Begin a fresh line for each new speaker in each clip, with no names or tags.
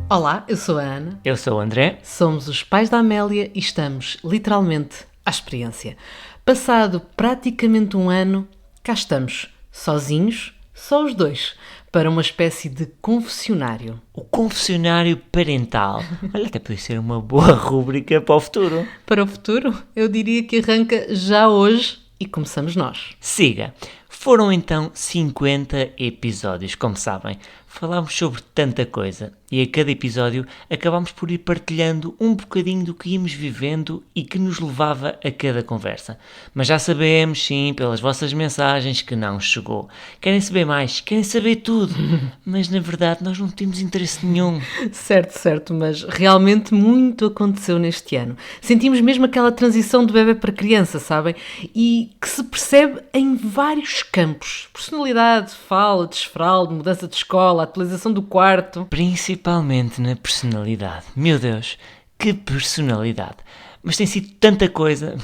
Olá, eu sou a Ana,
Eu sou o André.
somos os pais da Amélia e estamos, literalmente, à experiência. Passado praticamente um ano, cá estamos, sozinhos, só os dois, para uma espécie de confessionário.
O confessionário parental. Olha, até podia ser uma boa rúbrica para o futuro.
Para o futuro, eu diria que arranca já hoje e começamos nós.
Siga. Foram então 50 episódios, como sabem. Falámos sobre tanta coisa e a cada episódio acabámos por ir partilhando um bocadinho do que íamos vivendo e que nos levava a cada conversa. Mas já sabemos, sim, pelas vossas mensagens que não chegou. Querem saber mais, querem saber tudo, mas na verdade nós não temos interesse nenhum.
Certo, mas realmente muito aconteceu neste ano. Sentimos mesmo aquela transição de bebê para criança, sabem? E que se percebe em vários campos. Personalidade, fala, desfralde, mudança de escola, atualização do quarto.
Principalmente na personalidade. Meu Deus, que personalidade! Mas tem sido tanta coisa,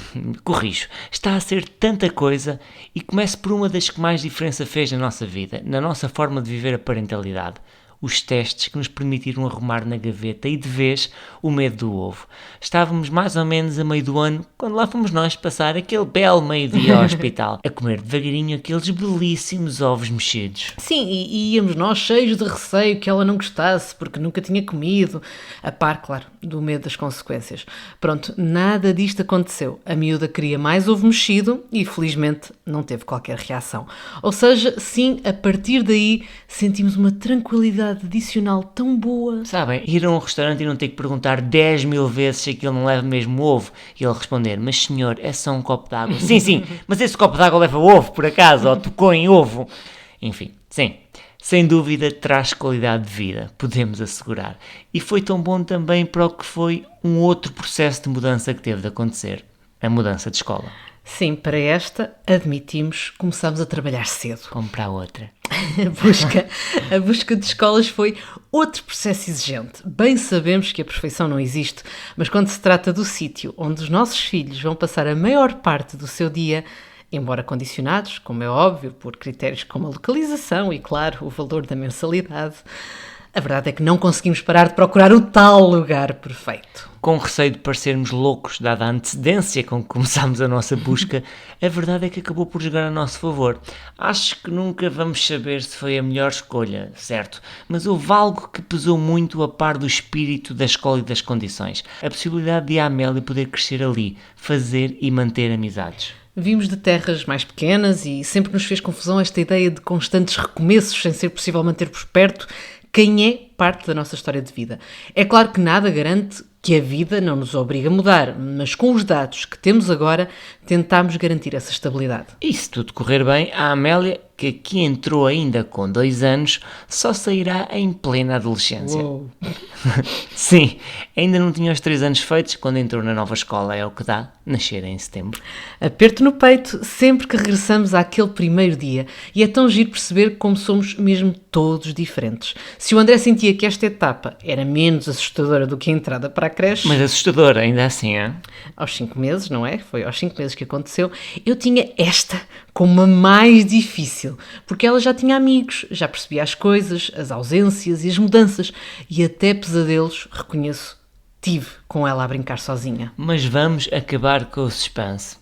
corrijo, está a ser tanta coisa e começo por uma das que mais diferença fez na nossa vida, na nossa forma de viver a parentalidade. Os testes que nos permitiram arrumar na gaveta e de vez o medo do ovo. Estávamos mais ou menos a meio do ano quando lá fomos nós passar aquele belo meio-dia ao hospital a comer devagarinho aqueles belíssimos ovos mexidos.
Sim, e íamos nós cheios de receio que ela não gostasse porque nunca tinha comido. A par, claro, do medo das consequências. Pronto, nada disto aconteceu. A miúda queria mais ovo mexido e felizmente não teve qualquer reação. Ou seja, sim, a partir daí sentimos uma tranquilidade adicional tão boa.
Sabem, ir a um restaurante e não ter que perguntar 10 mil vezes se aquilo não leva mesmo ovo e ele responder, mas senhor, é só um copo de água. Sim, mas esse copo de água leva ovo, por acaso, ou tocou em ovo. Enfim, sim, sem dúvida traz qualidade de vida, podemos assegurar. E foi tão bom também para o que foi um outro processo de mudança que teve de acontecer, a mudança de escola.
Sim, para esta, admitimos, começámos a trabalhar cedo.
Como para a outra.
A busca de escolas foi outro processo exigente. Bem sabemos que a perfeição não existe, mas quando se trata do sítio onde os nossos filhos vão passar a maior parte do seu dia, embora condicionados, como é óbvio, por critérios como a localização e, claro, o valor da mensalidade, a verdade é que não conseguimos parar de procurar o tal lugar perfeito.
Com receio de parecermos loucos, dada a antecedência com que começámos a nossa busca, a verdade é que acabou por jogar a nosso favor. Acho que nunca vamos saber se foi a melhor escolha, certo? Mas houve algo que pesou muito a par do espírito da escola e das condições. A possibilidade de a Amélia poder crescer ali, fazer e manter amizades.
Vimos de terras mais pequenas e sempre nos fez confusão esta ideia de constantes recomeços sem ser possível manter por perto quem é parte da nossa história de vida. É claro que nada garante que a vida não nos obriga a mudar, mas com os dados que temos agora, tentámos garantir essa estabilidade.
E se tudo correr bem, a Amélia, que aqui entrou ainda com 2 anos, só sairá em plena adolescência.
Uou.
Sim, ainda não tinha os 3 anos feitos quando entrou na nova escola, é o que dá, nascer em setembro.
Aperto no peito sempre que regressamos àquele primeiro dia e é tão giro perceber como somos mesmo todos diferentes. Se o André sentia que esta etapa era menos assustadora do que a entrada para a creche,
Mas assustador, ainda assim, é?
aos 5 meses, não é? Foi aos 5 meses que aconteceu, eu tinha esta como a mais difícil, porque ela já tinha amigos, já percebia as coisas, as ausências e as mudanças e até pesadelos, reconheço, tive com ela a brincar sozinha.
Mas vamos acabar com o suspense.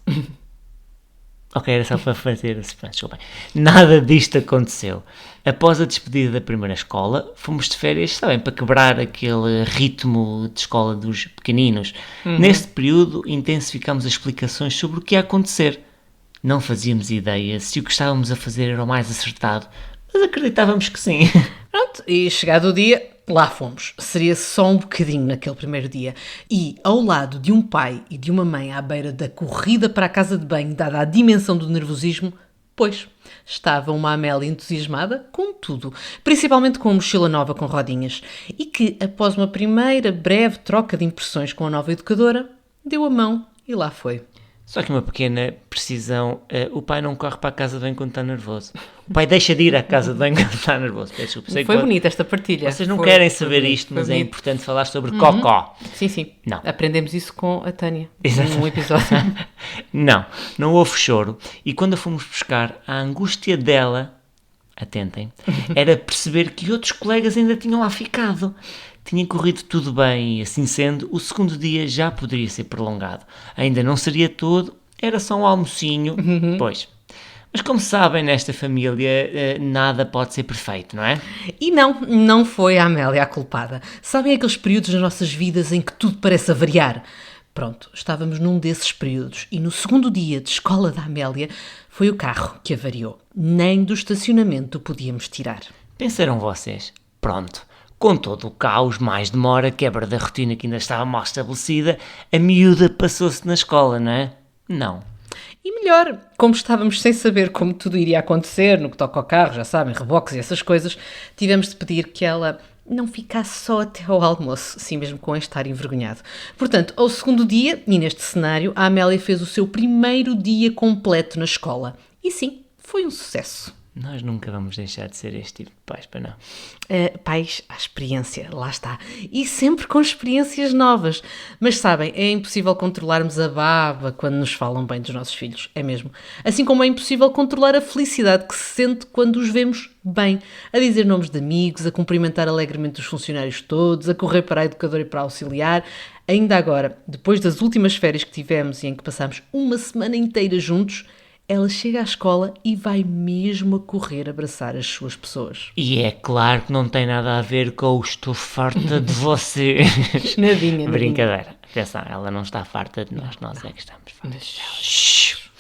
Ok, era só para fazer o suspense, desculpem. Nada disto aconteceu. Após a despedida da primeira escola, fomos de férias, sabem, para quebrar aquele ritmo de escola dos pequeninos. Neste período, intensificámos as explicações sobre o que ia acontecer. Não fazíamos ideia se o que estávamos a fazer era o mais acertado, mas acreditávamos que sim.
Pronto, e chegado o dia, lá fomos. Seria só um bocadinho naquele primeiro dia. E ao lado de um pai e de uma mãe à beira da corrida para a casa de banho, dada a dimensão do nervosismo, pois, estava uma Amélia entusiasmada com tudo, principalmente com a mochila nova com rodinhas, e que, após uma primeira breve troca de impressões com a nova educadora, deu a mão e lá foi.
Só que uma pequena precisão, o pai não corre para a casa de banho quando está nervoso. O pai deixa de ir à casa de banho quando está nervoso. Peço desculpa, sei
Foi
que
bonita esta partilha.
vocês não
Foi-
querem
foi
saber
bonito,
isto,
foi
mas é
bonito.
importante falar sobre cocó.
Sim.
Não.
Aprendemos isso com a Tânia,
Exato.
num episódio.
Não houve choro. E quando a fomos buscar, a angústia dela, atentem, era perceber que outros colegas ainda tinham lá ficado. Tinha corrido tudo bem e, assim sendo, o segundo dia já poderia ser prolongado. Ainda não seria todo, era só um almocinho, pois. Mas como sabem, nesta família, nada pode ser perfeito, não é?
E não foi a Amélia a culpada. Sabem aqueles períodos nas nossas vidas em que tudo parece avariar? Pronto, estávamos num desses períodos e no segundo dia de escola da Amélia foi o carro que avariou. Nem do estacionamento o podíamos tirar.
Pensaram vocês? Pronto. Com todo o caos, mais demora, quebra da rotina que ainda estava mal estabelecida, a miúda passou-se na escola, não é? Não.
E melhor, como estávamos sem saber como tudo iria acontecer, no que toca ao carro, já sabem, reboques e essas coisas, tivemos de pedir que ela não ficasse só até ao almoço, assim mesmo com estar envergonhado. Portanto, ao segundo dia, e neste cenário, a Amélia fez o seu primeiro dia completo na escola. E sim, foi um sucesso.
Nós nunca vamos deixar de ser este tipo de pais, para não.
Pais à experiência, lá está. E sempre com experiências novas. Mas sabem, é impossível controlarmos a baba quando nos falam bem dos nossos filhos, é mesmo. Assim como é impossível controlar a felicidade que se sente quando os vemos bem. A dizer nomes de amigos, a cumprimentar alegremente os funcionários todos, a correr para a educadora e para a auxiliar. Ainda agora, depois das últimas férias que tivemos e em que passámos uma semana inteira juntos, ela chega à escola e vai mesmo a correr abraçar as suas pessoas.
E é claro que não tem nada a ver com o estou farta de vocês.
Nadinha.
Brincadeira. Atenção, ela não está farta de nós, nós é que estamos fartos.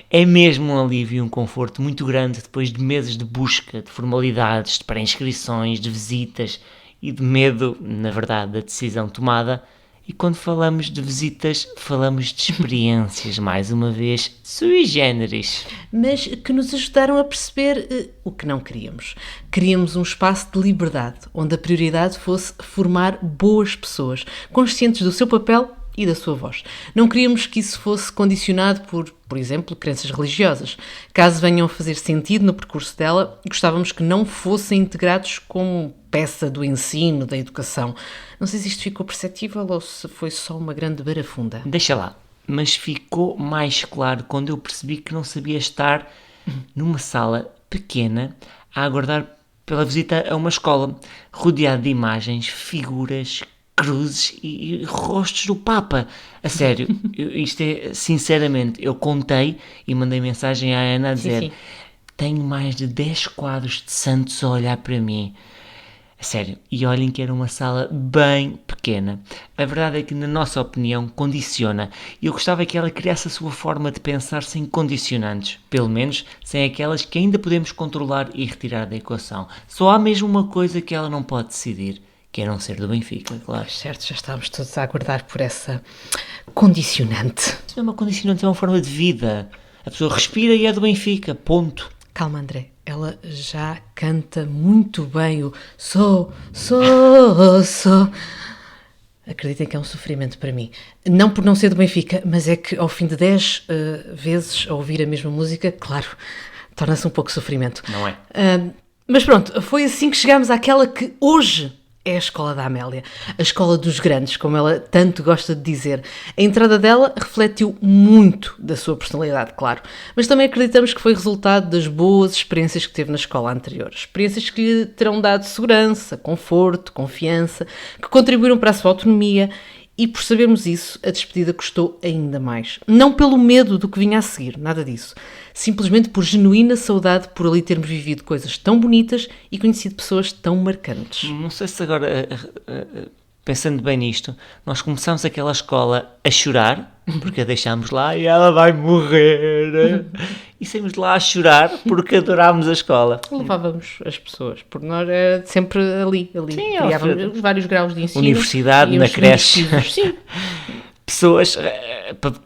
É mesmo um alívio e um conforto muito grande depois de meses de busca, de formalidades, de pré-inscrições, de visitas e de medo, na verdade, da decisão tomada. E quando falamos de visitas, falamos de experiências, mais uma vez, sui generis.
Mas que nos ajudaram a perceber o que não queríamos. Queríamos um espaço de liberdade, onde a prioridade fosse formar boas pessoas, conscientes do seu papel e da sua voz. Não queríamos que isso fosse condicionado por exemplo, crenças religiosas. Caso venham a fazer sentido no percurso dela, gostávamos que não fossem integrados como peça do ensino, da educação. Não sei se isto ficou perceptível ou se foi só uma grande barafunda.
Deixa lá, mas ficou mais claro quando eu percebi que não sabia estar numa sala pequena a aguardar pela visita a uma escola, rodeado de imagens, figuras, cruzes e rostos do Papa. A sério, isto é, sinceramente, eu contei e mandei mensagem à Ana a dizer:
Sim.
Tenho mais de 10 quadros de santos a olhar para mim. A sério, e olhem que era uma sala bem pequena. A verdade é que, na nossa opinião, condiciona. E eu gostava que ela criasse a sua forma de pensar sem condicionantes. Pelo menos sem aquelas que ainda podemos controlar e retirar da equação. Só há mesmo uma coisa que ela não pode decidir, que é não ser do Benfica, claro.
Certo, já estávamos todos a aguardar por essa condicionante.
Isso não é uma condicionante, é uma forma de vida. A pessoa respira e é do Benfica, ponto.
Calma, André, ela já canta muito bem o sou. Acreditem que é um sofrimento para mim. Não por não ser do Benfica, mas é que ao fim de 10 vezes a ouvir a mesma música, claro, torna-se um pouco sofrimento.
Não é?
Mas pronto, foi assim que chegámos àquela que hoje é a escola da Amélia. A escola dos grandes, como ela tanto gosta de dizer. A entrada dela refletiu muito da sua personalidade, claro. Mas também acreditamos que foi resultado das boas experiências que teve na escola anterior. Experiências que lhe terão dado segurança, conforto, confiança, que contribuíram para a sua autonomia. E por sabermos isso, a despedida custou ainda mais. Não pelo medo do que vinha a seguir, nada disso. Simplesmente por genuína saudade por ali termos vivido coisas tão bonitas e conhecido pessoas tão marcantes.
Não sei se agora, pensando bem nisto, nós começamos aquela escola a chorar, porque a deixámos lá e ela vai morrer. E saímos de lá a chorar porque adorámos a escola.
Levávamos as pessoas, porque nós era sempre ali.
Sim,
criávamos os vários graus de ensino.
Universidade, na creche.
Sim.
Pessoas,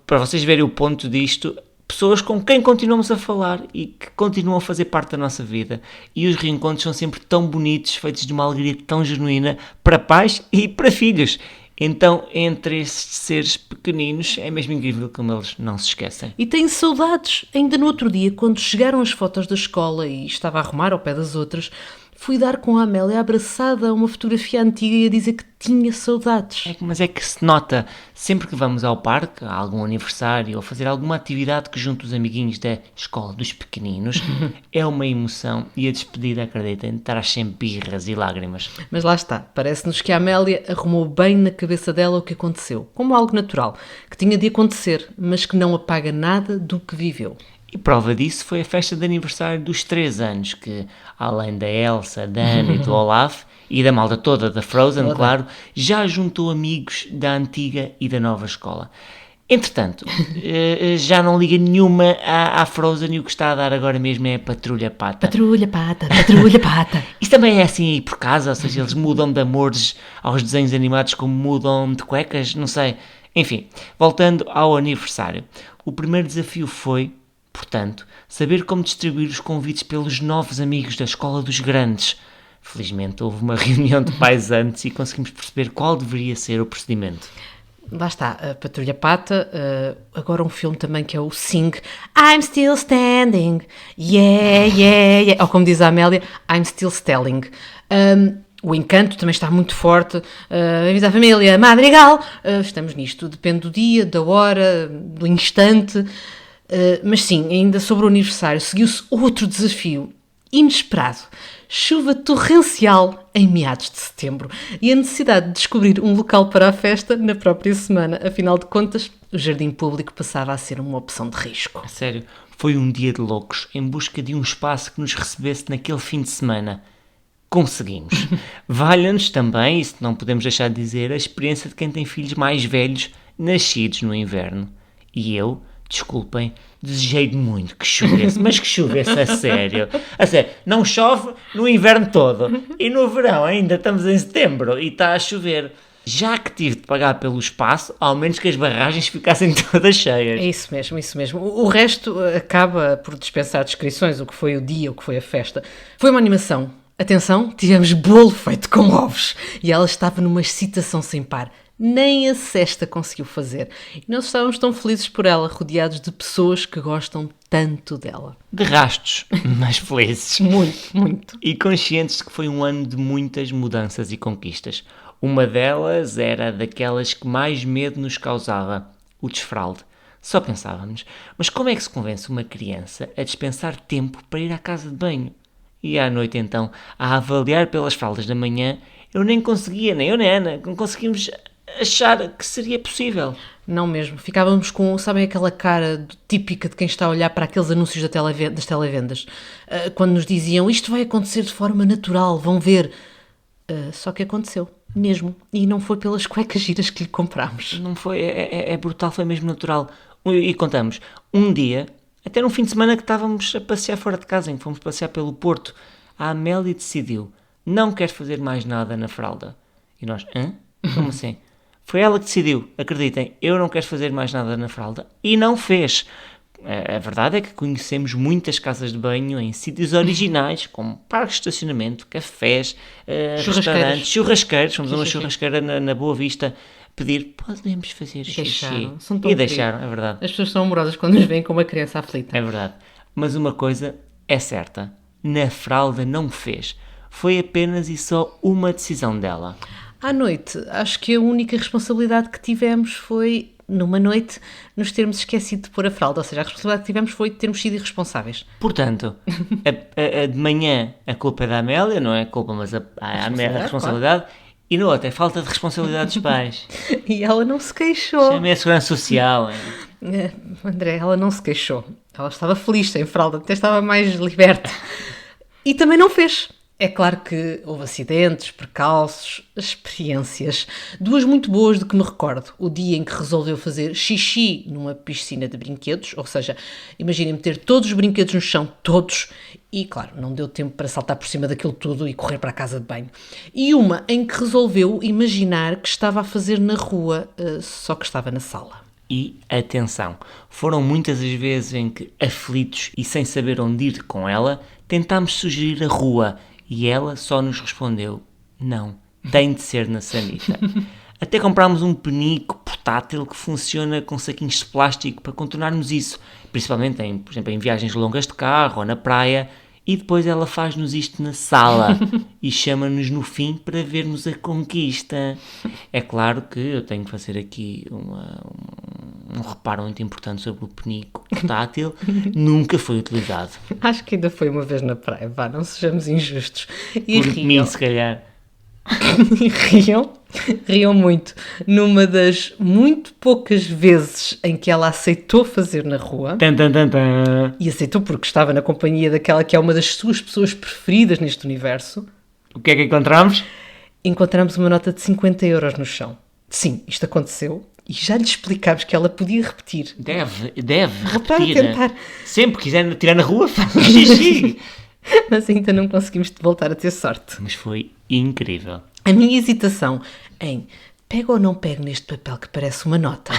para vocês verem o ponto disto, pessoas com quem continuamos a falar e que continuam a fazer parte da nossa vida. E os reencontros são sempre tão bonitos, feitos de uma alegria tão genuína para pais e para filhos. Então, entre esses seres pequeninos, é mesmo incrível como eles não se esquecem.
E tenho saudades. Ainda no outro dia, quando chegaram as fotos da escola e estava a arrumar ao pé das outras, fui dar com a Amélia abraçada a uma fotografia antiga e a dizer que tinha saudades.
Mas é que se nota, sempre que vamos ao parque, a algum aniversário ou fazer alguma atividade que junte os amiguinhos da escola dos pequeninos, é uma emoção e a despedida, acreditem, traz sempre birras e lágrimas.
Mas lá está, parece-nos que a Amélia arrumou bem na cabeça dela o que aconteceu, como algo natural, que tinha de acontecer, mas que não apaga nada do que viveu.
E prova disso foi a festa de aniversário dos 3 anos, que, além da Elsa, da Ana e do Olaf, e da malta toda da Frozen, claro, já juntou amigos da antiga e da nova escola. Entretanto, já não liga nenhuma à Frozen e o que está a dar agora mesmo é a Patrulha Pata.
Patrulha Pata, Patrulha Pata.
Isso também é assim aí por casa, ou seja, eles mudam de amores aos desenhos animados como mudam de cuecas, não sei. Enfim, voltando ao aniversário. O primeiro desafio foi, portanto, saber como distribuir os convites pelos novos amigos da escola dos grandes. Felizmente houve uma reunião de pais antes e conseguimos perceber qual deveria ser o procedimento.
Lá está, a Patrulha Pata, agora um filme também que é o Sing, I'm Still Standing, yeah, yeah, yeah, ou como diz a Amélia, I'm Still Stelling. O encanto também está muito forte, avisa a família, Madrigal, estamos nisto, depende do dia, da hora, do instante, mas sim, ainda sobre o aniversário, seguiu-se outro desafio inesperado. Chuva torrencial em meados de setembro e a necessidade de descobrir um local para a festa na própria semana. Afinal de contas, o jardim público passava a ser uma opção de risco.
A sério, foi um dia de loucos em busca de um espaço que nos recebesse naquele fim de semana. Conseguimos. Valha-nos também, e se não podemos deixar de dizer, a experiência de quem tem filhos mais velhos nascidos no inverno. E eu, desculpem, desejei muito que chovesse, mas que chovesse a sério. A sério, não chove no inverno todo. E no verão ainda estamos em setembro e está a chover. Já que tive de pagar pelo espaço, ao menos que as barragens ficassem todas cheias.
É isso mesmo, isso mesmo. O resto acaba por dispensar descrições, o que foi o dia, o que foi a festa. Foi uma animação. Atenção, tivemos bolo feito com ovos e ela estava numa excitação sem par. Nem a cesta conseguiu fazer. E nós estávamos tão felizes por ela, rodeados de pessoas que gostam tanto dela.
De rastos, mas felizes.
Muito, muito.
E conscientes de que foi um ano de muitas mudanças e conquistas. Uma delas era daquelas que mais medo nos causava, o desfralde. Só pensávamos, mas como é que se convence uma criança a dispensar tempo para ir à casa de banho? E à noite então, a avaliar pelas fraldas da manhã, eu nem conseguia, nem eu nem a Ana, não conseguimos achar que seria possível.
Não mesmo. Ficávamos com, sabem, aquela cara típica de quem está a olhar para aqueles anúncios das televendas. Quando nos diziam, isto vai acontecer de forma natural, vão ver. Só que aconteceu, mesmo. E não foi pelas cuecas giras que lhe comprámos.
Não foi, é brutal, foi mesmo natural. E contamos, um dia, até num fim de semana que estávamos a passear fora de casa, em que fomos passear pelo Porto, a Amélia decidiu, não quer fazer mais nada na fralda. E nós, hã? Como assim? Foi ela que decidiu, acreditem, eu não quero fazer mais nada na fralda. E não fez. A verdade é que conhecemos muitas casas de banho em sítios originais, como parques de estacionamento, cafés, restaurantes, churrasqueiros. Fomos a uma churrasqueira na Boa Vista pedir, podemos fazer xixi. E deixaram, é verdade.
As pessoas são amorosas quando nos veem com uma criança aflita.
É verdade. Mas uma coisa é certa, na fralda não fez. Foi apenas e só uma decisão dela.
À noite, acho que a única responsabilidade que tivemos foi, numa noite, nos termos esquecido de pôr a fralda. Ou seja, a responsabilidade que tivemos foi de termos sido irresponsáveis.
Portanto, de manhã a culpa é da Amélia, não é a culpa, mas a responsabilidade. Claro. E no outro é falta de responsabilidade dos pais.
E ela não se queixou.
Chamei a segurança social.
André, ela não se queixou. Ela estava feliz sem fralda, até estava mais liberta. E também não fez. É claro que houve acidentes, percalços, experiências. Duas muito boas de que me recordo. O dia em que resolveu fazer xixi numa piscina de brinquedos, ou seja, imaginem meter todos os brinquedos no chão, todos, e claro, não deu tempo para saltar por cima daquilo tudo e correr para a casa de banho. E uma em que resolveu imaginar que estava a fazer na rua, só que estava na sala.
E atenção, foram muitas as vezes em que, aflitos e sem saber onde ir com ela, tentámos sugerir a rua. E ela só nos respondeu, não, tem de ser na sanita. Até comprámos um penico portátil que funciona com saquinhos de plástico para contornarmos isso, principalmente por exemplo, em viagens longas de carro ou na praia, E depois ela faz-nos isto na sala e chama-nos no fim para vermos a conquista. É claro que eu tenho que fazer aqui um reparo muito importante sobre o penico portátil. Nunca foi utilizado.
Acho que ainda foi uma vez na praia, vá, não sejamos injustos. E
Por mim, se calhar.
E riam muito. Numa das muito poucas vezes em que ela aceitou fazer na rua,
Tan, tan, tan, tan.
e aceitou porque estava na companhia daquela que é uma das suas pessoas preferidas neste universo,
O que é que encontramos?
encontramos uma nota de 50 euros no chão. Sim, isto aconteceu e já lhe explicámos que ela podia repetir.
Deve
Para
repetir.
tentar.
Sempre quiser tirar na rua, faz um xixi.
Mas ainda não conseguimos voltar a ter sorte.
Mas foi incrível.
A minha hesitação em pego ou não pego neste papel que parece uma nota.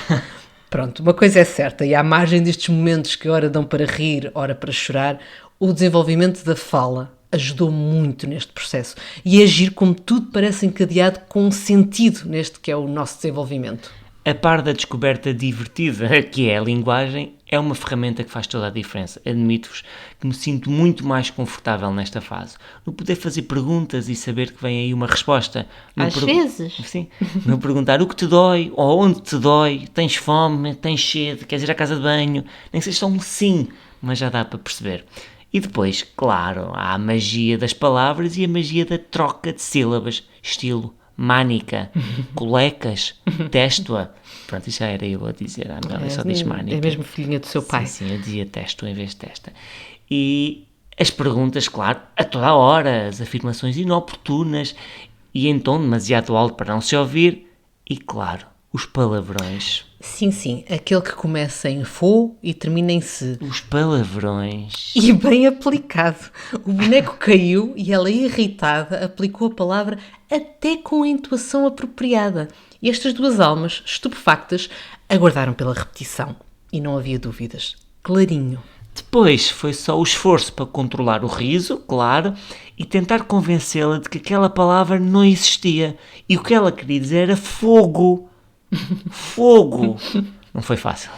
Pronto, uma coisa é certa, e à margem destes momentos que ora dão para rir, ora para chorar, o desenvolvimento da fala ajudou muito neste processo. E agir como tudo parece encadeado com um sentido neste que é o nosso desenvolvimento.
A par da descoberta divertida que é a linguagem, é uma ferramenta que faz toda a diferença. Admito-vos que me sinto muito mais confortável nesta fase. No poder fazer perguntas e saber que vem aí uma resposta.
Às vezes.
Sim. No perguntar o que te dói, ou onde te dói, tens fome, tens sede, queres ir à casa de banho. Nem que seja só um sim, mas já dá para perceber. E depois, claro, há a magia das palavras e a magia da troca de sílabas, estilo Mânica, colecas, téstua. Pronto, isso já era eu a dizer. A Amélia só diz Mânica.
É mesmo filhinha do seu pai.
Sim, eu dizia téstua em vez de testa. E as perguntas, claro, a toda a hora, as afirmações inoportunas e em tom demasiado alto para não se ouvir. E, claro, os palavrões.
Sim, aquele que começa em fo e termina em se.
Os palavrões.
E bem aplicado. O boneco caiu e ela, irritada, aplicou a palavra até com a entoação apropriada. E estas duas almas, estupefactas, aguardaram pela repetição. E não havia dúvidas. Clarinho.
Depois foi só o esforço para controlar o riso, claro, e tentar convencê-la de que aquela palavra não existia. E o que ela queria dizer era fogo. Fogo. Não foi fácil.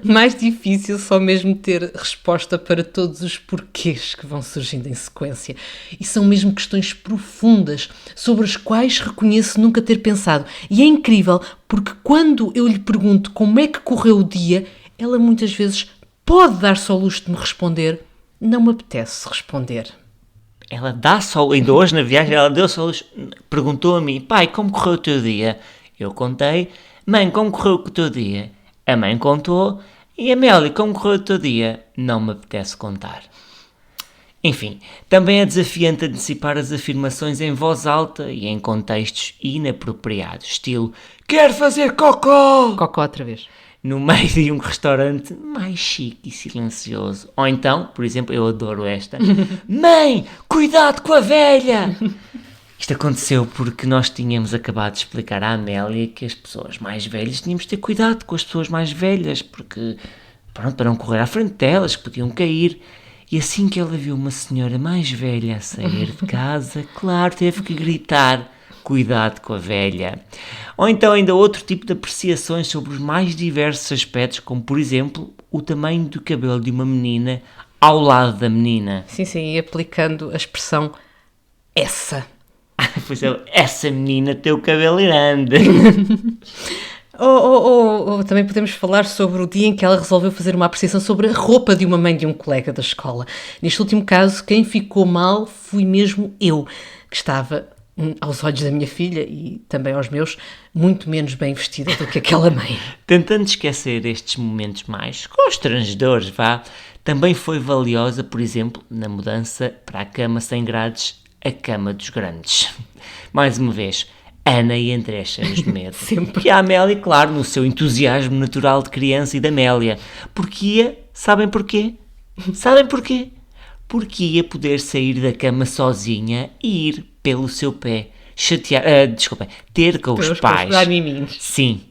Mais difícil só mesmo ter resposta para todos os porquês que vão surgindo em sequência. E são mesmo questões profundas, sobre as quais reconheço nunca ter pensado. E é incrível, porque quando eu lhe pergunto como é que correu o dia, ela muitas vezes pode dar-se ao luxo de me responder, não me apetece responder.
Ela dá só, ainda hoje na viagem, ela deu-se ao luxo, perguntou a mim, pai, como correu o teu dia? Eu contei, mãe, como correu o teu dia? A mãe contou, e a Amélia, como correu o teu dia? Não me apetece contar. Enfim, também é desafiante antecipar as afirmações em voz alta e em contextos inapropriados, estilo, quero fazer cocó!
Cocó outra vez.
No meio de um restaurante mais chique e silencioso. Ou então, por exemplo, eu adoro esta, mãe, cuidado com a velha! Isto aconteceu porque nós tínhamos acabado de explicar à Amélia que as pessoas mais velhas tínhamos de ter cuidado com as pessoas mais velhas, porque, pronto, para não correr à frente delas, que podiam cair. E assim que ela viu uma senhora mais velha a sair de casa, claro, teve que gritar, cuidado com a velha. Ou então ainda outro tipo de apreciações sobre os mais diversos aspectos, como por exemplo, o tamanho do cabelo de uma menina ao lado da menina.
Sim, e aplicando a expressão essa.
Pois é, essa menina tem o cabelo grande.
Também podemos falar sobre o dia em que ela resolveu fazer uma apreciação sobre a roupa de uma mãe de um colega da escola. Neste último caso, quem ficou mal fui mesmo eu, que estava, aos olhos da minha filha e também aos meus, muito menos bem vestida do que aquela mãe.
Tentando esquecer estes momentos mais constrangedores, também foi valiosa, por exemplo, na mudança para a cama sem grades, a cama dos grandes. Mais uma vez, Ana e André cheios de medo.
Sempre.
E a Amélia, claro, no seu entusiasmo natural de criança e da Amélia. Porque ia, sabem porquê? Porque ia poder sair da cama sozinha e ir pelo seu pé, ter com os pais.
Dar miminhos.
Sim,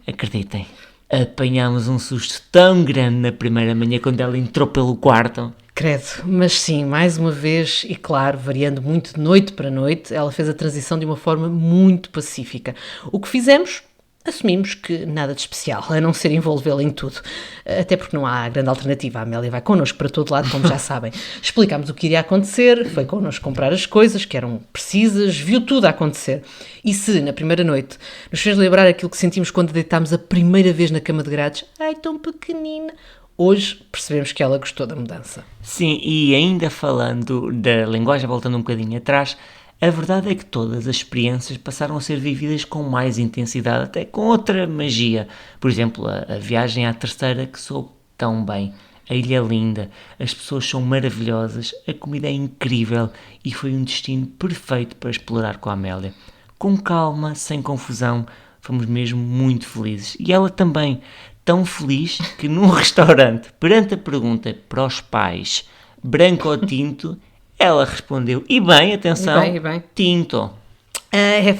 acreditem, apanhámos um susto tão grande na primeira manhã quando ela entrou pelo quarto.
Credo, mas sim, mais uma vez, e claro, variando muito de noite para noite, ela fez a transição de uma forma muito pacífica. O que fizemos Assumimos que nada de especial, a não ser envolvê-la em tudo. Até porque não há grande alternativa. A Amélia vai connosco para todo lado, como já sabem. Explicámos o que iria acontecer, foi connosco comprar as coisas que eram precisas, viu tudo a acontecer. E se, na primeira noite, nos fez lembrar aquilo que sentimos quando deitámos a primeira vez na cama de grades, ai, tão pequenina, hoje percebemos que ela gostou da mudança.
Sim, e ainda falando da linguagem, voltando um bocadinho atrás, a verdade é que todas as experiências passaram a ser vividas com mais intensidade, até com outra magia. Por exemplo, a viagem à terceira que soube tão bem. A ilha é linda, as pessoas são maravilhosas, a comida é incrível e foi um destino perfeito para explorar com a Amélia. Com calma, sem confusão, fomos mesmo muito felizes. E ela também, tão feliz que num restaurante, perante a pergunta para os pais, branco ou tinto, ela respondeu, e bem, atenção,
E bem.
tinto.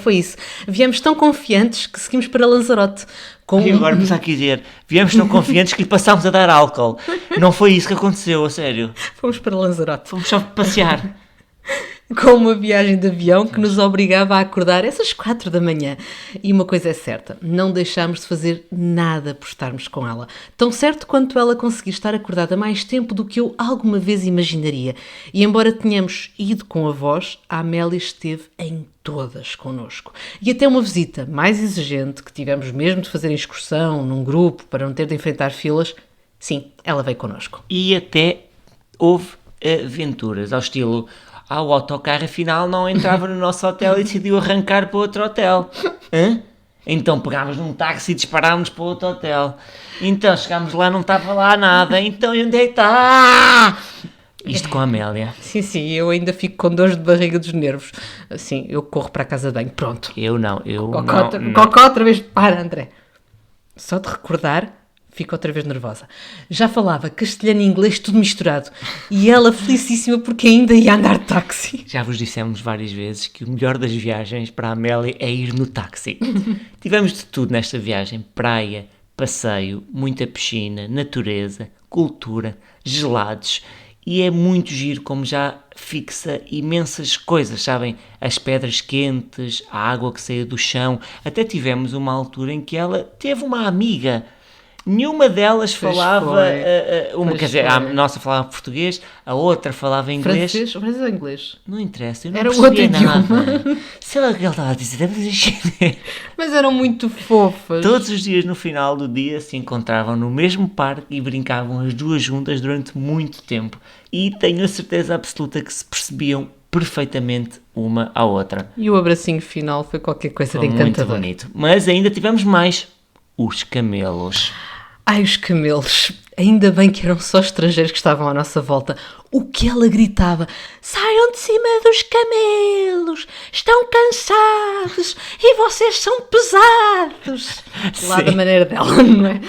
Foi isso. Viemos tão confiantes que seguimos para Lanzarote.
E agora começar a dizer, viemos tão confiantes que lhe passámos a dar álcool. Não foi isso que aconteceu, a sério.
Fomos para Lanzarote.
Fomos só passear.
Com uma viagem de avião que nos obrigava a acordar essas 4 da manhã. E uma coisa é certa, não deixámos de fazer nada por estarmos com ela. Tão certo quanto ela conseguir estar acordada mais tempo do que eu alguma vez imaginaria. E embora tenhamos ido com avós, a Amélia esteve em todas connosco. E até uma visita mais exigente, que tivemos mesmo de fazer em excursão, num grupo, para não ter de enfrentar filas, sim, ela veio connosco.
E até houve aventuras, ao estilo... o autocarro afinal não entrava no nosso hotel e decidiu arrancar para outro hotel. Hã? Então pegámos num táxi e disparámos para outro hotel. Então chegámos lá, não estava lá nada. Então onde é que está? Isto com a Amélia.
Sim, eu ainda fico com dores de barriga dos nervos. Assim, eu corro para a casa de banho, pronto.
Eu não.
Cocó outra vez, para André. Só de recordar... Fico outra vez nervosa. Já falava castelhano e inglês tudo misturado. E ela felicíssima porque ainda ia andar de táxi.
Já vos dissemos várias vezes que o melhor das viagens para a Amélia é ir no táxi. Tivemos de tudo nesta viagem. Praia, passeio, muita piscina, natureza, cultura, gelados. E é muito giro como já fixa imensas coisas, sabem? As pedras quentes, a água que saía do chão. Até tivemos uma altura em que ela teve uma amiga... Nenhuma delas falava, a nossa falava português, a outra falava inglês.
Francês ou inglês?
Não interessa, eu não
era
percebia
outro
nada.
idioma.
Sei lá o que ele estava a dizer, deve dizer chinês.
Mas eram muito fofas.
Todos os dias no final do dia se encontravam no mesmo parque e brincavam as duas juntas durante muito tempo. E tenho a certeza absoluta que se percebiam perfeitamente uma à outra.
E o abracinho final foi qualquer coisa de encantador.
Muito bonito. Mas ainda tivemos mais. Os camelos.
Ai, os camelos. Ainda bem que eram só estrangeiros que estavam à nossa volta. O que ela gritava. Saiam de cima dos camelos. Estão cansados. E vocês são pesados. Lá
Sim.
da maneira dela, não é?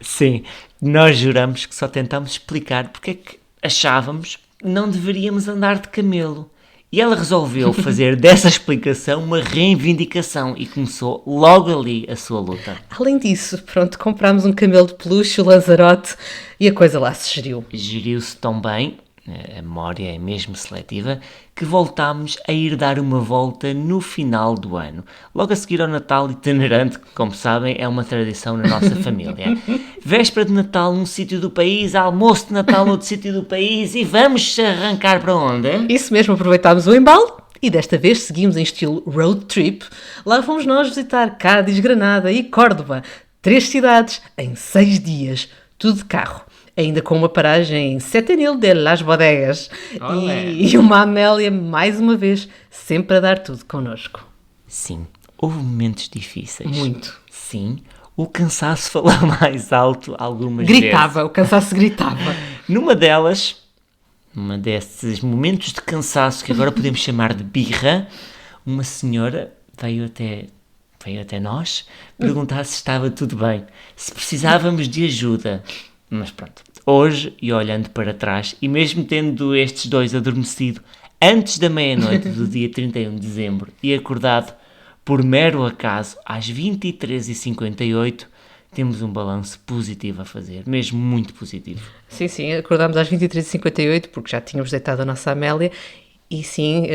Sim. Nós juramos que só tentámos explicar porque é que achávamos que não deveríamos andar de camelo. E ela resolveu fazer dessa explicação uma reivindicação e começou logo ali a sua luta.
Além disso, pronto, comprámos um camelo de peluche, o Lanzarote, e a coisa lá se geriu.
Geriu-se tão bem, a memória é mesmo seletiva, que voltámos a ir dar uma volta no final do ano. Logo a seguir ao Natal itinerante, que, como sabem, é uma tradição na nossa família. Véspera de Natal num sítio do país, almoço de Natal noutro sítio do país e vamos arrancar para onde?
Isso mesmo, aproveitámos o embalo e desta vez seguimos em estilo road trip. Lá fomos nós visitar Cádiz, Granada e Córdoba. 3 cidades em 6 dias, tudo de carro. Ainda com uma paragem em Setenil de Las Bodegas. E uma Amélia, mais uma vez, sempre a dar tudo connosco.
Sim, houve momentos difíceis.
Muito.
Sim, o cansaço falou mais alto algumas
Gritava,
vezes.
o cansaço gritava.
Numa desses momentos de cansaço que agora podemos chamar de birra, uma senhora veio até nós perguntar se estava tudo bem, se precisávamos de ajuda. Mas pronto, hoje, e olhando para trás, e mesmo tendo estes dois adormecido antes da meia-noite do dia 31 de dezembro e acordado por mero acaso às 23h58, temos um balanço positivo a fazer, mesmo muito positivo.
Sim, acordámos às 23h58 porque já tínhamos deitado a nossa Amélia e sim,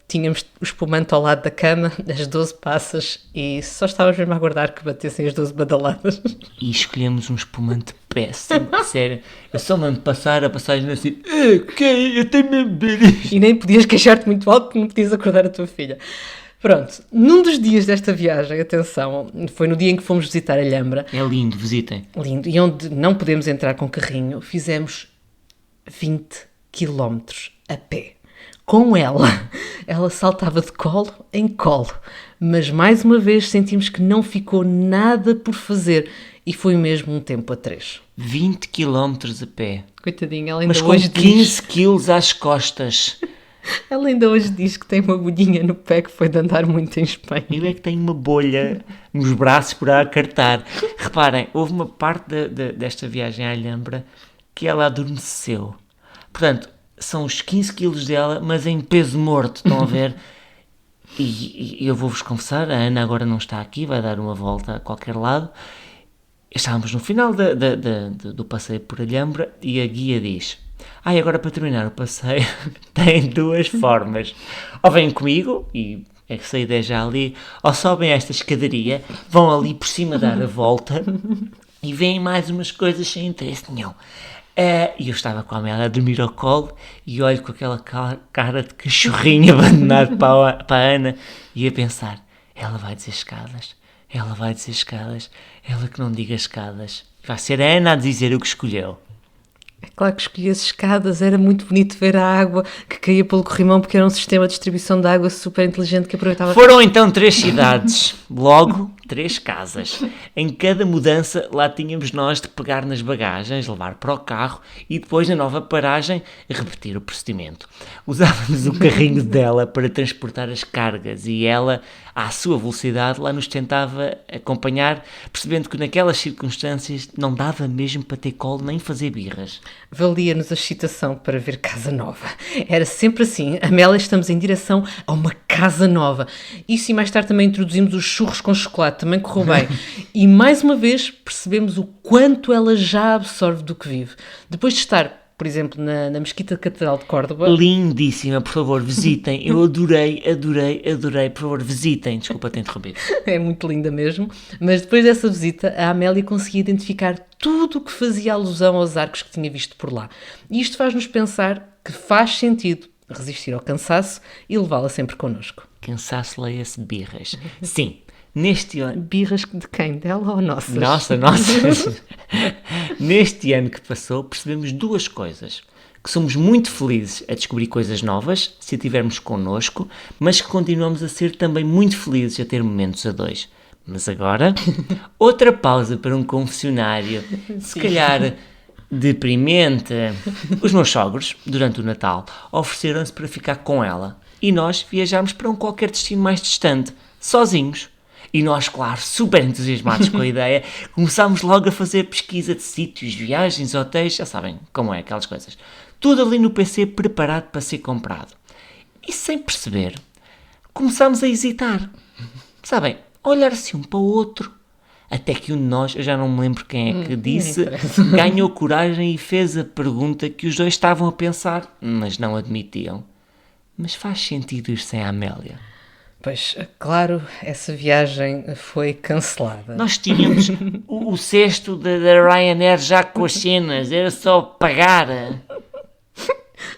tínhamos o espumante ao lado da cama, as 12 passas, e só estávamos mesmo a aguardar que batessem as 12 badaladas.
E escolhemos um espumante péssimo, sério. Eu só me passar a passagem assim, ok, eu tenho mesmo de beber isto.
E nem podias queixar-te muito alto porque não podias acordar a tua filha. Pronto, num dos dias desta viagem, atenção, foi no dia em que fomos visitar a Alhambra.
É lindo, visitem.
Lindo, e onde não podemos entrar com carrinho, fizemos 20 quilómetros a pé. Com ela saltava de colo em colo, mas mais uma vez sentimos que não ficou nada por fazer e foi mesmo um tempo a 3.
20 km a pé.
Coitadinha, ela ainda
Mas com
hoje
15 quilos às costas.
Ela ainda hoje diz que tem uma bolhinha no pé que foi de andar muito em Espanha.
Eu é que tenho uma bolha nos braços por a acartar. Reparem, houve uma parte desta viagem à Alhambra que ela adormeceu. Portanto, são os 15 quilos dela, mas em peso morto, estão a ver? E eu vou-vos confessar, a Ana agora não está aqui, vai dar uma volta a qualquer lado. Estávamos no final do passeio por Alhambra e a guia diz... E agora para terminar o passeio tem 2 formas. Ou vêm comigo, e é que a ideia já ali, ou sobem esta escadaria, vão ali por cima dar a volta e veem mais umas coisas sem interesse nenhum. E eu estava com a Amélia a dormir ao colo e olho com aquela cara de cachorrinho abandonado para a Ana e a pensar, ela vai dizer escadas, ela que não diga escadas. Vai ser a Ana a dizer o que escolheu.
É claro que escolhi as escadas, era muito bonito ver a água que caía pelo corrimão porque era um sistema de distribuição de água super inteligente que aproveitava...
Foram então 3 cidades, logo 3 casas. Em cada mudança lá tínhamos nós de pegar nas bagagens, levar para o carro e depois na nova paragem repetir o procedimento. Usávamos o carrinho dela para transportar as cargas e ela, à sua velocidade, lá nos tentava acompanhar, percebendo que naquelas circunstâncias não dava mesmo para ter colo nem fazer birras.
Valia-nos a excitação para ver casa nova. Era sempre assim. Amélia, estamos em direção a uma casa nova. Isso e mais tarde também introduzimos os churros com chocolate. Também correu bem. E mais uma vez percebemos o quanto ela já absorve do que vive. Depois de estar, por exemplo, na Mesquita Catedral de Córdoba...
Lindíssima, por favor, visitem. Eu adorei. Por favor, visitem. Desculpa ter interrompido.
É muito linda mesmo. Mas depois dessa visita, a Amélia conseguia identificar tudo o que fazia alusão aos arcos que tinha visto por lá. E isto faz-nos pensar que faz sentido resistir ao cansaço e levá-la sempre connosco.
Cansaço, leia-se birras. Sim, neste ano...
Birras de quem? Dela ou nossas?
Nossa. Neste ano que passou, percebemos 2 coisas. Que somos muito felizes a descobrir coisas novas, se a tivermos connosco, mas que continuamos a ser também muito felizes a ter momentos a 2. Mas agora, outra pausa para um confessionário, se calhar deprimente. Os meus sogros, durante o Natal, ofereceram-se para ficar com ela e nós viajámos para um qualquer destino mais distante, sozinhos. E nós, claro, super entusiasmados com a ideia, começámos logo a fazer pesquisa de sítios, viagens, hotéis, já sabem como é, aquelas coisas. Tudo ali no PC preparado para ser comprado. E sem perceber, começámos a hesitar. Sabem, a olhar-se um para o outro. Até que um de nós, eu já não me lembro quem é que disse, ganhou coragem e fez a pergunta que os 2 estavam a pensar, mas não admitiam. Mas faz sentido ir sem a Amélia?
Pois, claro, essa viagem foi cancelada.
Nós tínhamos o cesto da Ryanair já com as cenas, era só pagar.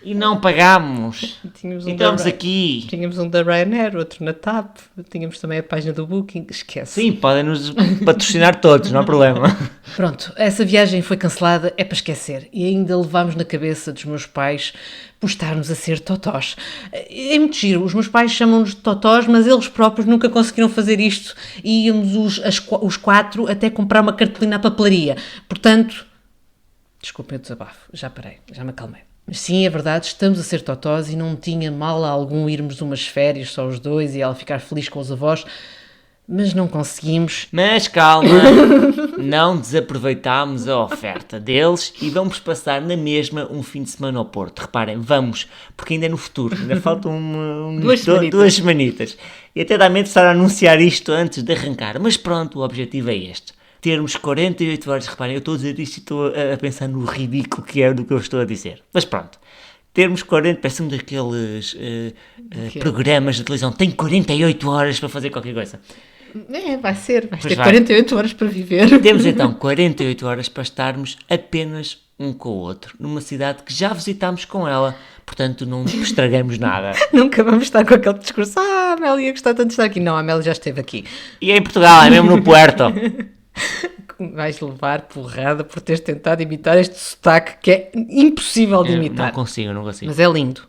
E não pagámos. Estamos aqui.
Tínhamos um da Ryanair, outro na TAP, tínhamos também a página do Booking, esquece.
Sim, podem nos patrocinar todos, não há problema.
Pronto, essa viagem foi cancelada, é para esquecer. E ainda levámos na cabeça dos meus pais por estarmos a ser totós. É muito giro, os meus pais chamam-nos de totós, mas eles próprios nunca conseguiram fazer isto. E íamos os 4 até comprar uma cartolina à papelaria. Portanto, desculpem o desabafo, já parei, já me acalmei. Mas sim, é verdade, estamos a ser totós e não tinha mal algum irmos umas férias só os 2 e ela ficar feliz com os avós, mas não conseguimos.
Mas calma, não desaproveitámos a oferta deles e vamos passar na mesma um fim de semana ao Porto. Reparem, vamos, porque ainda é no futuro, ainda faltam 2 semanitas. E até dá medo de estar a anunciar isto antes de arrancar, mas pronto, o objetivo é este. Termos 48 horas, reparem, eu estou a dizer isto e estou a pensar no ridículo que é do que eu estou a dizer. Mas pronto, termos 40, parece um daqueles programas de televisão, tem 48 horas para fazer qualquer coisa.
Vais ter
vai.
48 horas para viver.
Temos então 48 horas para estarmos apenas um com o outro, numa cidade que já visitámos com ela, portanto não estragamos nada.
Nunca vamos estar com aquele discurso, a Amélia gostar tanto de estar aqui. Não, a Amélia já esteve aqui.
E é em Portugal, é mesmo no Puerto.
Vais levar porrada por teres tentado imitar este sotaque que é impossível de imitar.
Não consigo.
Mas é lindo.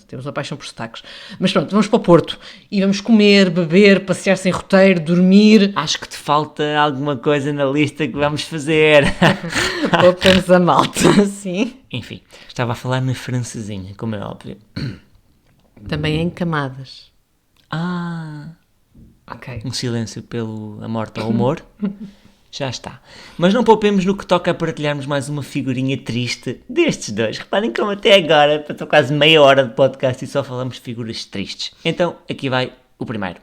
Temos uma paixão por sotaques. Mas pronto, vamos para o Porto e vamos comer, beber, passear sem roteiro, dormir.
Acho que te falta alguma coisa na lista que vamos fazer.
Poupamos a malta, sim.
Enfim, estava a falar na francesinha, como é óbvio.
Também é em camadas. Ok.
Um silêncio pelo a morte ao humor. Já está. Mas não poupemos no que toca a partilharmos mais uma figurinha triste destes dois. Reparem como até agora, passou quase meia hora de podcast e só falamos de figuras tristes. Então, aqui vai o primeiro.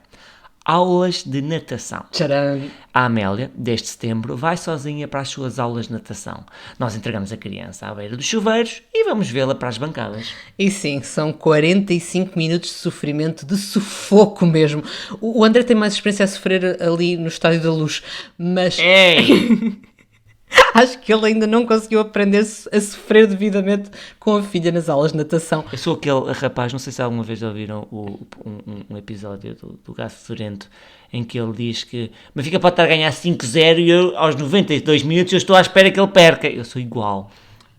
Aulas de natação.
Tcharam!
A Amélia, desde setembro, vai sozinha para as suas aulas de natação. Nós entregamos a criança à beira dos chuveiros e vamos vê-la para as bancadas.
E sim, são 45 minutos de sofrimento, de sufoco mesmo. O André tem mais experiência a sofrer ali no Estádio da Luz, mas
Ei!
acho que ele ainda não conseguiu aprender a sofrer devidamente com a filha nas aulas de natação.
Eu sou aquele rapaz, não sei se alguma vez ouviram um episódio do Gato Fedorento, em que ele diz que o Benfica pode estar a ganhar 5-0 e eu, aos 92 minutos eu estou à espera que ele perca. Eu sou igual.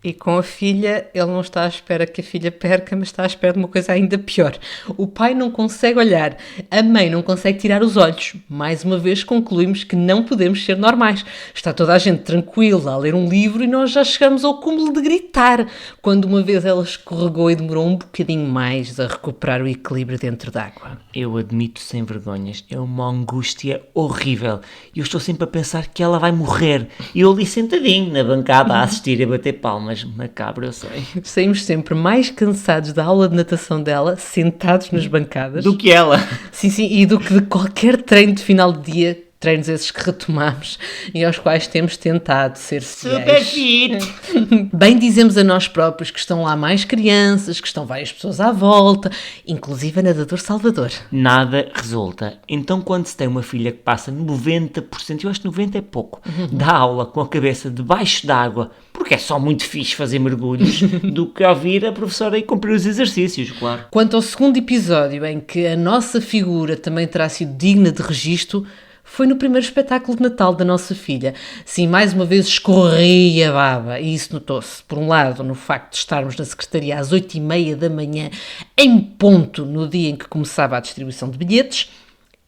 E com a filha, ele não está à espera que a filha perca, mas está à espera de uma coisa ainda pior. O pai não consegue olhar, a mãe não consegue tirar os olhos. Mais uma vez concluímos que não podemos ser normais. Está toda a gente tranquila a ler um livro e nós já chegamos ao cúmulo de gritar, quando uma vez ela escorregou e demorou um bocadinho mais a recuperar o equilíbrio dentro d'água.
Eu admito sem vergonhas, é uma angústia horrível. E eu estou sempre a pensar que ela vai morrer. E eu ali sentadinho na bancada a assistir e a bater palmas. Macabro, eu sei.
Saímos sempre mais cansados da aula de natação dela, sentados nas bancadas.
Do que ela.
Sim, e do que de qualquer treino de final de dia, treinos esses que retomamos e aos quais temos tentado ser
Super
fiéis.
fit!
Bem dizemos a nós próprios que estão lá mais crianças, que estão várias pessoas à volta, inclusive a nadador Salvador.
Nada resulta. Então quando se tem uma filha que passa 90%, eu acho que 90% é pouco, da aula com a cabeça debaixo d'água, porque é só muito fixe fazer mergulhos, do que ouvir a professora e cumprir os exercícios, claro.
Quanto ao segundo episódio, em que a nossa figura também terá sido digna de registro, foi no primeiro espetáculo de Natal da nossa filha. Sim, mais uma vez escorria a baba, e isso notou-se, por um lado, no facto de estarmos na secretaria às 8h30 da manhã, em ponto, no dia em que começava a distribuição de bilhetes,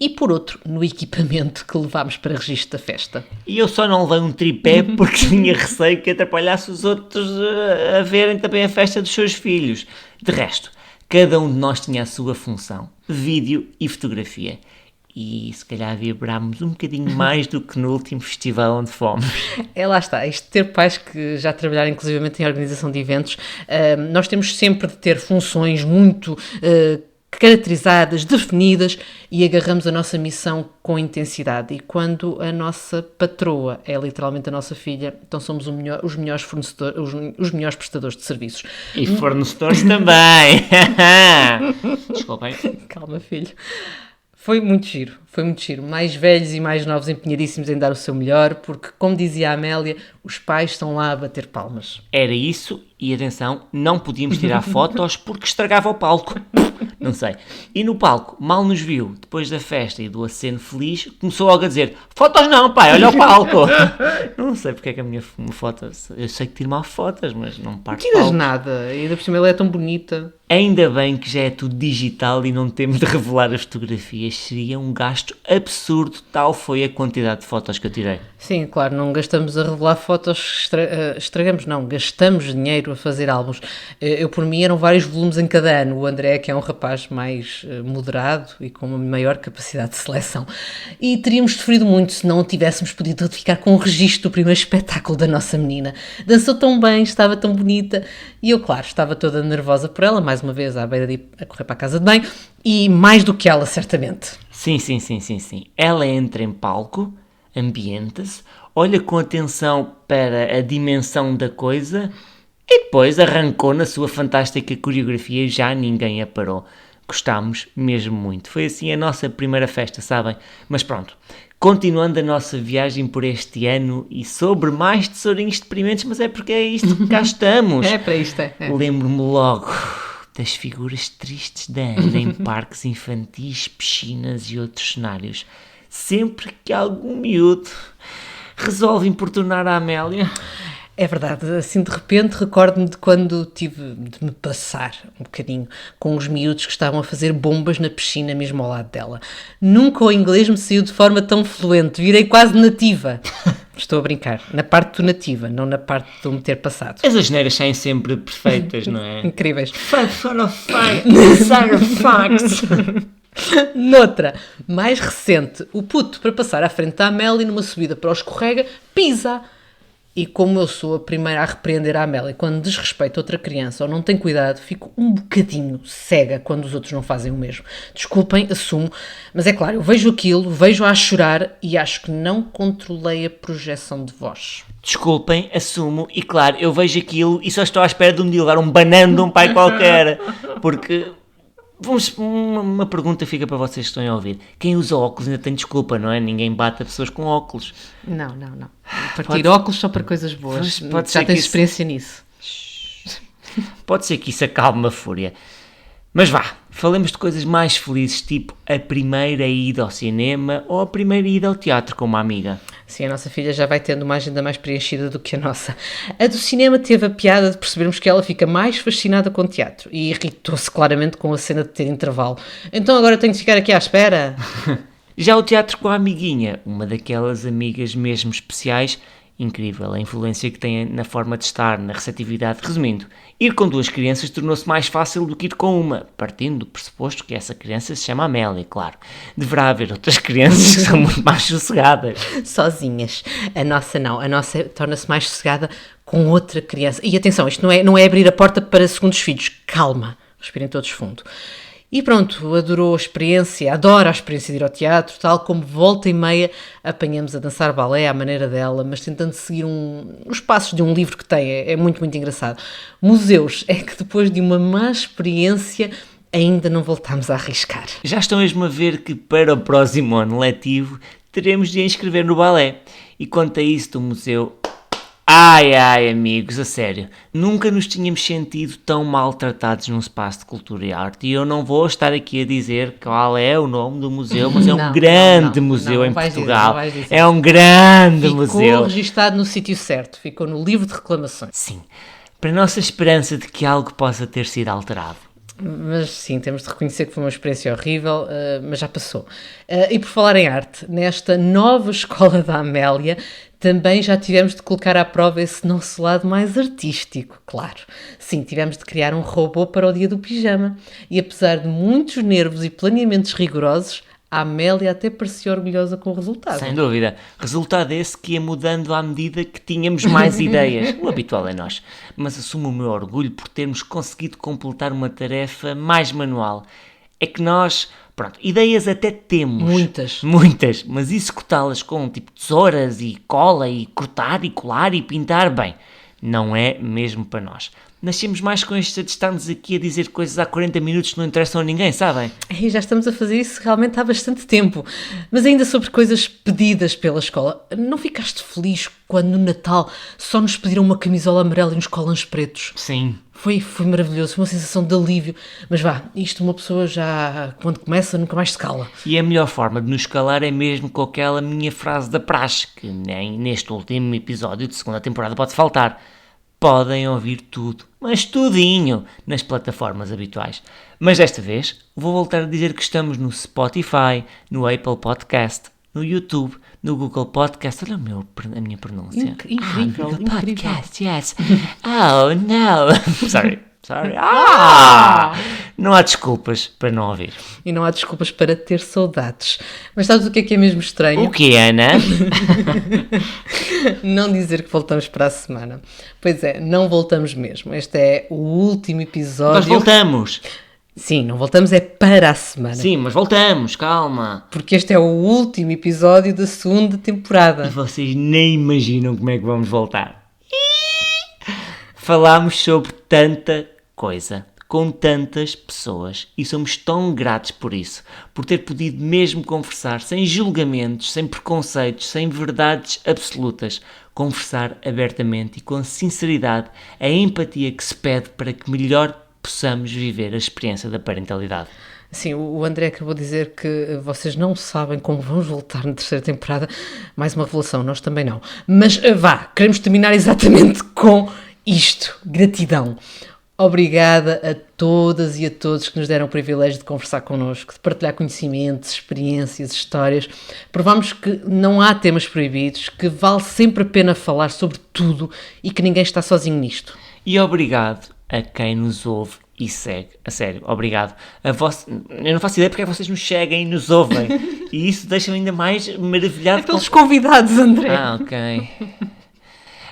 e por outro, no equipamento que levámos para registro da festa.
E eu só não levei um tripé porque tinha receio que atrapalhasse os outros a verem também a festa dos seus filhos. De resto, cada um de nós tinha a sua função, vídeo e fotografia. E se calhar vibrámos um bocadinho mais do que no último festival onde fomos.
Lá está, isto de ter pais que já trabalharam inclusivamente em organização de eventos, nós temos sempre de ter funções muito caracterizadas, definidas, e agarramos a nossa missão com intensidade. E quando a nossa patroa é literalmente a nossa filha, então somos os melhores fornecedores, os melhores prestadores de serviços.
E fornecedores também. Desculpem.
Calma, filho. Foi muito giro. Mais velhos e mais novos empenhadíssimos em dar o seu melhor, porque, como dizia a Amélia, os pais estão lá a bater palmas.
Era isso, e atenção, não podíamos tirar fotos porque estragava o palco. Não sei. E no palco, mal nos viu, depois da festa e do aceno feliz, começou logo a dizer: fotos não, pai, olha o palco. Não sei porque é que a minha foto... Eu sei que tiro mal fotos, mas não parto
Não tiras
palco.
nada, e ainda por cima ela é tão bonita.
Ainda bem que já é tudo digital e não temos de revelar as fotografias. Seria um gasto absurdo, tal foi a quantidade de fotos que eu tirei.
Sim, claro, não gastamos a revelar fotos, estragamos, não, gastamos dinheiro a fazer álbuns. Eu, por mim, eram vários volumes em cada ano. O André, que é um rapaz mais moderado e com uma maior capacidade de seleção. E teríamos sofrido muito se não tivéssemos podido ficar com o registro do primeiro espetáculo da nossa menina. Dançou tão bem, estava tão bonita, e eu, claro, estava toda nervosa por ela, mais uma vez à beira de ir a correr para a casa de banho, e mais do que ela, certamente.
Sim. Ela entra em palco, ambienta-se, olha com atenção para a dimensão da coisa E depois arrancou na sua fantástica coreografia e já ninguém a parou. Gostámos mesmo muito. Foi assim a nossa primeira festa, sabem? Mas pronto, continuando a nossa viagem por este ano e sobre mais tesourinhos deprimentes, mas é porque é isto que cá estamos.
É para isto, é.
Lembro-me logo das figuras tristes da Ana em parques infantis, piscinas e outros cenários. Sempre que algum miúdo resolve importunar a Amélia.
É verdade, assim de repente recordo-me de quando tive de me passar um bocadinho com os miúdos que estavam a fazer bombas na piscina mesmo ao lado dela. Nunca o inglês me saiu de forma tão fluente, virei quase nativa. Estou a brincar, na parte do nativa, não na parte do me ter passado.
As asneiras saem sempre perfeitas, não é?
Incríveis.
Facts.
Noutra, mais recente, o puto para passar à frente da Amélia numa subida para o escorrega, pisa. E como eu sou a primeira a repreender a Amélia quando desrespeita outra criança ou não tem cuidado, fico um bocadinho cega quando os outros não fazem o mesmo. Desculpem, assumo, mas é claro, eu vejo aquilo, vejo-a a chorar e acho que não controlei a projeção de voz.
Desculpem, assumo, e claro, eu vejo aquilo e só estou à espera de um dia levar um banano de um pai qualquer, porque... Uma pergunta fica para vocês que estão a ouvir. Quem usa óculos ainda tem desculpa, não é? Ninguém bate a pessoas com óculos.
Não. Partir óculos só para coisas boas. Já tens experiência nisso.
Pode ser que isso acalme a fúria. Mas vá, falemos de coisas mais felizes, tipo a primeira ida ao cinema ou a primeira ida ao teatro com uma amiga.
Sim, a nossa filha já vai tendo uma agenda mais preenchida do que a nossa. A do cinema teve a piada de percebermos que ela fica mais fascinada com teatro e irritou-se claramente com a cena de ter intervalo. Então agora tenho de ficar aqui à espera.
Já o teatro com a amiguinha, uma daquelas amigas mesmo especiais. Incrível a influência que tem na forma de estar, na receptividade. Resumindo, ir com duas crianças tornou-se mais fácil do que ir com uma, partindo do pressuposto que essa criança se chama Amélia, claro. Deverá haver outras crianças que são muito mais sossegadas.
Sozinhas. A nossa não. A nossa torna-se mais sossegada com outra criança. E atenção, isto não é abrir a porta para segundos filhos. Calma. Respirem todos fundo. E pronto, adora a experiência de ir ao teatro, tal como volta e meia apanhamos a dançar balé à maneira dela, mas tentando seguir os passos de um livro que tem, é muito, muito engraçado. Museus, é que depois de uma má experiência ainda não voltámos a arriscar.
Já estão mesmo a ver que para o próximo ano letivo teremos de inscrever no balé. E quanto a isso do museu... Ai, amigos, a sério, nunca nos tínhamos sentido tão maltratados num espaço de cultura e arte e eu não vou estar aqui a dizer qual é o nome do museu, mas é um grande museu em Portugal. É um grande museu.
Ficou registado no sítio certo, ficou no livro de reclamações.
Sim, para a nossa esperança de que algo possa ter sido alterado.
Mas sim, temos de reconhecer que foi uma experiência horrível, mas já passou. E por falar em arte, nesta nova escola da Amélia, também já tivemos de colocar à prova esse nosso lado mais artístico, claro. Sim, tivemos de criar um robô para o dia do pijama. E apesar de muitos nervos e planeamentos rigorosos, a Amélia até parecia orgulhosa com o resultado.
Sem dúvida. Resultado esse que ia mudando à medida que tínhamos mais ideias. O habitual é nós. Mas assumo o meu orgulho por termos conseguido completar uma tarefa mais manual. É que nós, pronto, ideias até temos. Muitas. Mas executá-las com tipo tesouras e cola e cortar e colar e pintar, bem, não é mesmo para nós. Nascemos mais com este de estarmos aqui a dizer coisas há 40 minutos que não interessam a ninguém, sabem?
E já estamos a fazer isso realmente há bastante tempo. Mas ainda sobre coisas pedidas pela escola. Não ficaste feliz quando no Natal só nos pediram uma camisola amarela e uns colãs pretos?
Sim.
Foi maravilhoso, foi uma sensação de alívio. Mas vá, isto uma pessoa já, quando começa, nunca mais se cala.
E a melhor forma de nos calar é mesmo com aquela minha frase da praxe, que nem neste último episódio de segunda temporada pode faltar. Podem ouvir tudo, mas tudinho, nas plataformas habituais. Mas desta vez vou voltar a dizer que estamos no Spotify, no Apple Podcast, no YouTube, no Google Podcast. Olha a minha pronúncia.
Incrível,
Google
incrível.
Podcast, yes. Oh, no. Sorry. Não há desculpas para não ouvir.
E não há desculpas para ter saudades. Mas sabes o que é mesmo estranho?
O que, Ana?
Não dizer que voltamos para a semana. Pois é, não voltamos mesmo. Este é o último episódio.
Nós voltamos.
Sim, não voltamos, é para a semana.
Sim, mas voltamos, calma.
Porque este é o último episódio da segunda temporada.
E vocês nem imaginam como é que vamos voltar. falámos sobre tanta coisa, com tantas pessoas, e somos tão gratos por isso, por ter podido mesmo conversar sem julgamentos, sem preconceitos, sem verdades absolutas, conversar abertamente e com sinceridade, a empatia que se pede para que melhor possamos viver a experiência da parentalidade.
Sim, o André acabou de dizer que vocês não sabem como vamos voltar na terceira temporada. Mais uma revelação, nós também não. Mas vá, queremos terminar exatamente com isto. Gratidão. Obrigada a todas e a todos que nos deram o privilégio de conversar connosco, de partilhar conhecimentos, experiências, histórias. Provamos que não há temas proibidos, que vale sempre a pena falar sobre tudo e que ninguém está sozinho nisto.
E obrigado a quem nos ouve e segue. A sério, obrigado. Eu não faço ideia porque é que vocês nos seguem e nos ouvem. E isso deixa-me ainda mais maravilhado.
É pelos convidados, André.
Ok.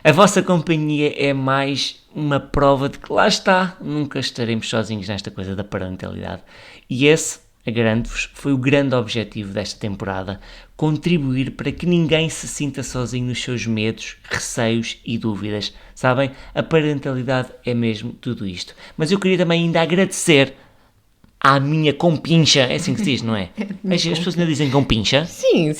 A vossa companhia é mais uma prova de que lá está, nunca estaremos sozinhos nesta coisa da parentalidade. E esse, garanto-vos, foi o grande objetivo desta temporada, contribuir para que ninguém se sinta sozinho nos seus medos, receios e dúvidas. Sabem, a parentalidade é mesmo tudo isto. Mas eu queria também ainda agradecer à minha compincha, é assim que se diz, não é? As pessoas ainda dizem compincha.
Sim,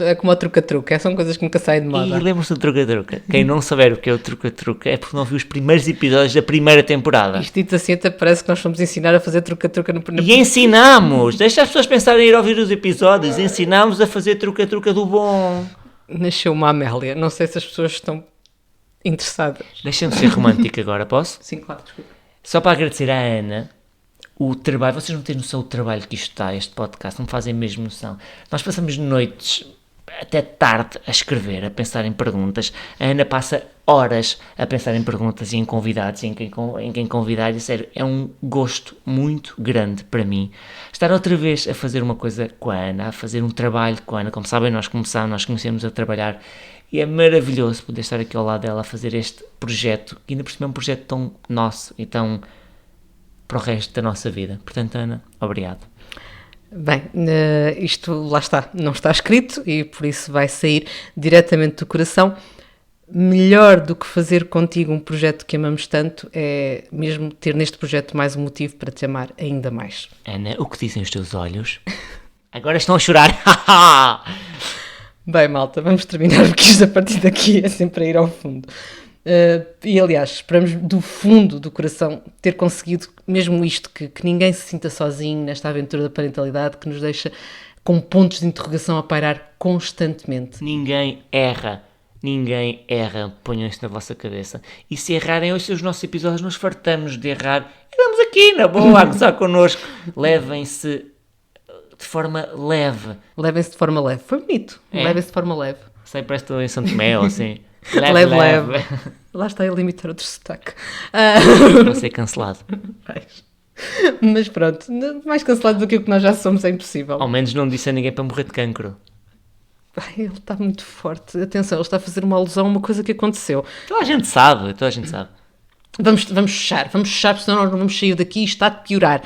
é como o truca-truca, são coisas que nunca saem de moda.
E lembram-se do truca-truca. Quem não souber o que é o truca-truca é porque não viu os primeiros episódios da primeira temporada.
Isto dito assim até parece que nós fomos ensinar a fazer truca-truca no
E ensinamos! Deixa as pessoas pensarem em ir ouvir os episódios. Ensinámos a fazer truca-truca do bom.
Nasceu uma Amélia, não sei se as pessoas estão interessadas.
Deixa-me ser romântico agora, posso?
Sim, claro, desculpa.
Só para agradecer à Ana o trabalho, vocês não têm noção do trabalho que isto está, este podcast, não fazem mesmo noção. Nós passamos noites até tarde a escrever, a pensar em perguntas. A Ana passa horas a pensar em perguntas e em convidados, e em quem convidar, e sério, é um gosto muito grande para mim estar outra vez a fazer uma coisa com a Ana, a fazer um trabalho com a Ana. Como sabem, nós conhecemos a trabalhar, e é maravilhoso poder estar aqui ao lado dela a fazer este projeto, que ainda por cima é um projeto tão nosso e tão para o resto da nossa vida. Portanto, Ana, obrigado.
Bem, isto lá está, não está escrito e por isso vai sair diretamente do coração. Melhor do que fazer contigo um projeto que amamos tanto é mesmo ter neste projeto mais um motivo para te amar ainda mais.
Ana, o que dizem os teus olhos? Agora estão a chorar.
Bem, malta, vamos terminar porque isto a partir daqui é sempre a ir ao fundo. E aliás, esperamos do fundo do coração ter conseguido mesmo isto, que ninguém se sinta sozinho nesta aventura da parentalidade que nos deixa com pontos de interrogação a pairar constantemente.
Ninguém erra, ponham isso na vossa cabeça. E se errarem hoje os nossos episódios, nós fartamos de errar e vamos aqui na boa a gozar connosco. Levem-se de forma leve.
Levem-se de forma leve, foi bonito, levem-se de forma leve.
Sei, parece que estou em Santo Tomé ou assim.
Leve. Lá está ele a imitar outro sotaque.
Vou ser cancelado.
Mas pronto, mais cancelado do que o que nós já somos é impossível.
Ao menos não disse a ninguém para morrer de cancro.
Ele está muito forte. Atenção, ele está a fazer uma alusão a uma coisa que aconteceu.
Toda a gente sabe.
Vamos fechar, porque senão nós não vamos sair daqui e está a piorar.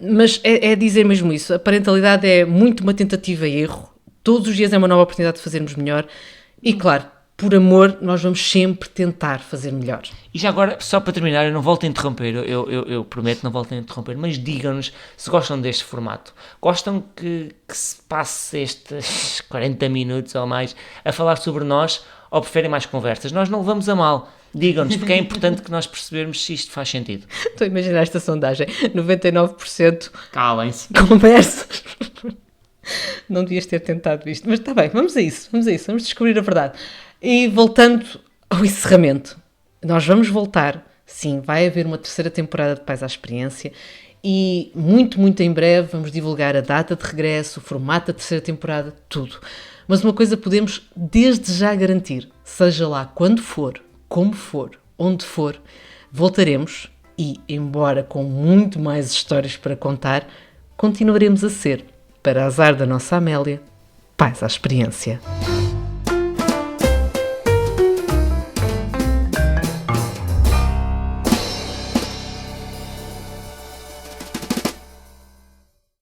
Mas é dizer mesmo isso. A parentalidade é muito uma tentativa e erro. Todos os dias é uma nova oportunidade de fazermos melhor. E claro, por amor, nós vamos sempre tentar fazer melhor.
E já agora, só para terminar, eu não volto a interromper, eu prometo não volto a interromper, mas digam-nos se gostam deste formato. Gostam que se passe estes 40 minutos ou mais a falar sobre nós ou preferem mais conversas? Nós não levamos a mal. Digam-nos, porque é importante que nós percebermos se isto faz sentido.
Estou a imaginar esta sondagem. 99%
calem-se.
Conversas. Não devias ter tentado isto, mas está bem, vamos a isso, vamos descobrir a verdade. E voltando ao encerramento, nós vamos voltar, sim, vai haver uma terceira temporada de Pais à Experiência e muito, muito em breve vamos divulgar a data de regresso, o formato da terceira temporada, tudo. Mas uma coisa podemos desde já garantir, seja lá quando for, como for, onde for, voltaremos e, embora com muito mais histórias para contar, continuaremos a ser, para azar da nossa Amélia, Pais à Experiência.